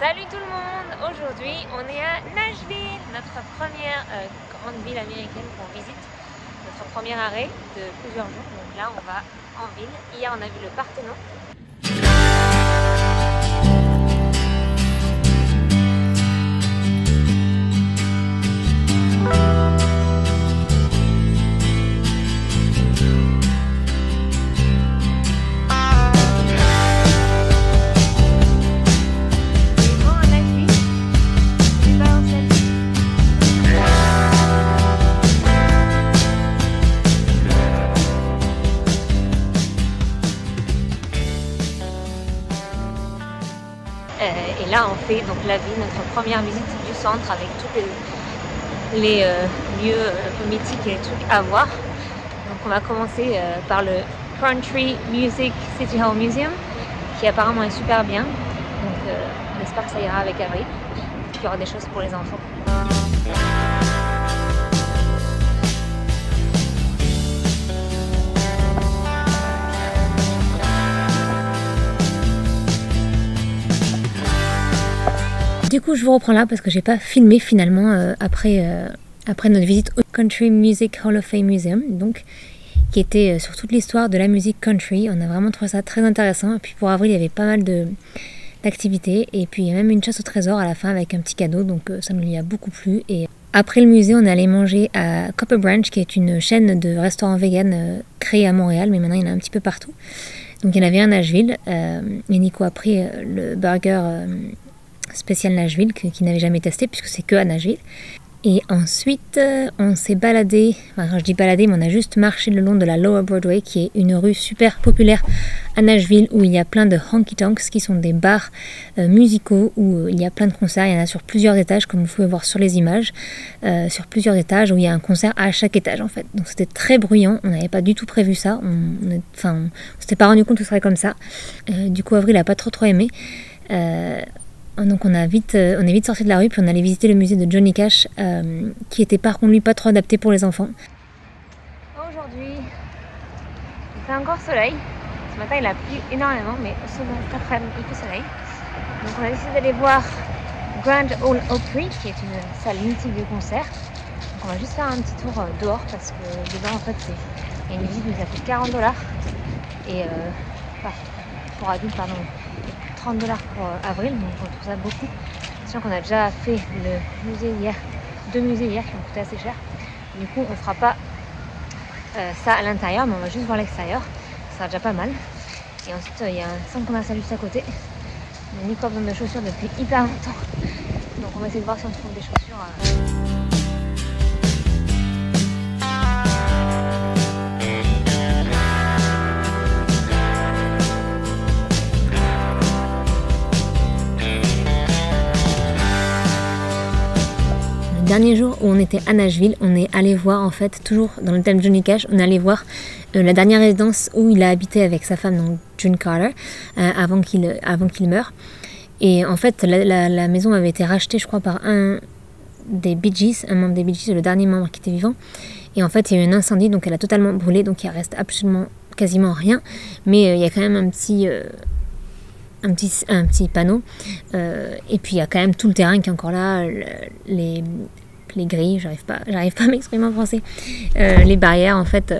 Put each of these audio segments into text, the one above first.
Salut tout le monde! Aujourd'hui on est à Nashville, notre première grande ville américaine qu'on visite, notre premier arrêt de plusieurs jours. Donc là on va en ville. Hier on a vu le Parthénon. Et là on fait donc la ville, notre première visite du centre avec tous les lieux un peu mythiques et les trucs à voir. Donc on va commencer par le Country Music City Hall Museum qui apparemment est super bien. Donc on espère que ça ira avec Avril, qu'il y aura des choses pour les enfants. Du coup, je vous reprends là parce que j'ai pas filmé finalement après notre visite au Country Music Hall of Fame Museum, donc qui était sur toute l'histoire de la musique country. On a vraiment trouvé ça très intéressant. Et puis pour Avril, il y avait pas mal d'activités. Et puis il y a même une chasse au trésor à la fin avec un petit cadeau, donc ça lui a beaucoup plu. Et après le musée, on est allé manger à Copper Branch, qui est une chaîne de restaurants vegan créée à Montréal, mais maintenant il y en a un petit peu partout. Donc il y en avait un à Nashville. Et Nico a pris le burger spécial Nashville qui n'avait jamais testé puisque c'est que à Nashville. Et ensuite on s'est baladé, enfin quand je dis baladé, mais on a juste marché le long de la Lower Broadway, qui est une rue super populaire à Nashville où il y a plein de honky tonks qui sont des bars musicaux où il y a plein de concerts. Il y en a sur plusieurs étages, comme vous pouvez voir sur les images, sur plusieurs étages où il y a un concert à chaque étage en fait. Donc c'était très bruyant, on n'avait pas du tout prévu ça, on s'était pas rendu compte que ce serait comme ça. Du coup Avril n'a pas trop aimé. Donc on est vite sorti de la rue, puis on allait visiter le musée de Johnny Cash, qui était par contre lui pas trop adapté pour les enfants. Aujourd'hui, il fait encore soleil. Ce matin il a plu énormément, mais au second cet après-midi il fait soleil. Donc on a décidé d'aller voir Grand Ole Opry, qui est une salle mythique de concert. Donc on va juste faire un petit tour dehors parce que dedans en fait il y a une visite qui nous a coûté $40 et pour adultes pardon. $30 pour Avril, donc on trouve ça beaucoup. Sachant qu'on a déjà fait le musée hier, 2 musées hier qui ont coûté assez cher. Du coup, on fera pas ça à l'intérieur, mais on va juste voir l'extérieur. Ça sera déjà pas mal. Et ensuite, il y a un centre commercial juste à côté. On a Nico a besoin de chaussures depuis hyper longtemps. Donc on va essayer de voir si on trouve des chaussures. Dernier jour où on était à Nashville, on est allé voir en fait, toujours dans le thème Johnny Cash, on est allé voir la dernière résidence où il a habité avec sa femme, donc June Carter, avant qu'il meure. Et en fait, la maison avait été rachetée, je crois, par un des Bee Gees, un membre des Bee Gees, le dernier membre qui était vivant. Et en fait, il y a eu un incendie, donc elle a totalement brûlé, donc il reste absolument quasiment rien. Mais il y a quand même un petit panneau, et puis il y a quand même tout le terrain qui est encore là, les grilles, j'arrive pas à m'exprimer en français, les barrières en fait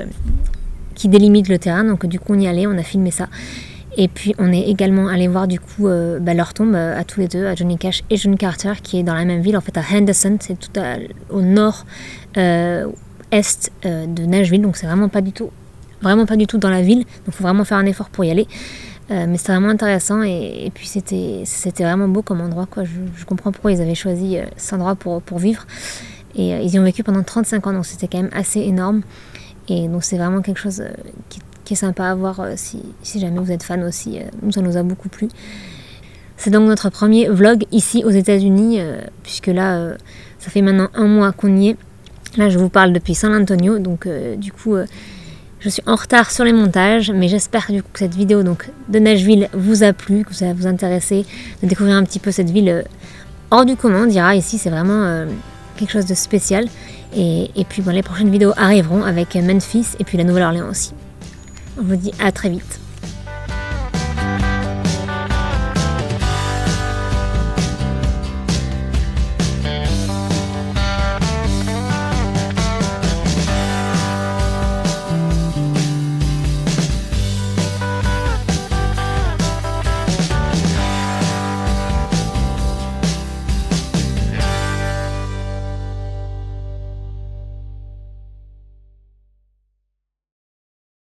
qui délimitent le terrain. Donc du coup on y allait, on a filmé ça, et puis on est également allé voir du coup leur tombe à tous les deux, à Johnny Cash et June Carter, qui est dans la même ville en fait, à Henderson, c'est tout au nord est de Nashville, donc c'est vraiment pas du tout dans la ville, donc il faut vraiment faire un effort pour y aller. Mais c'était vraiment intéressant, et puis c'était vraiment beau comme endroit, quoi. Je comprends pourquoi ils avaient choisi cet endroit pour vivre, et ils y ont vécu pendant 35 ans, donc c'était quand même assez énorme, et donc c'est vraiment quelque chose qui est sympa à voir si jamais vous êtes fan aussi. Nous, ça nous a beaucoup plu. C'est donc notre premier vlog ici aux États-Unis, puisque là ça fait maintenant 1 mois qu'on y est. Là je vous parle depuis San Antonio, donc du coup je suis en retard sur les montages, mais j'espère du coup que cette vidéo donc, de Nashville vous a plu, que ça va vous intéresser de découvrir un petit peu cette ville hors du commun, on dira. Ici c'est vraiment quelque chose de spécial. Et puis bon, les prochaines vidéos arriveront avec Memphis et puis la Nouvelle-Orléans aussi. On vous dit à très vite.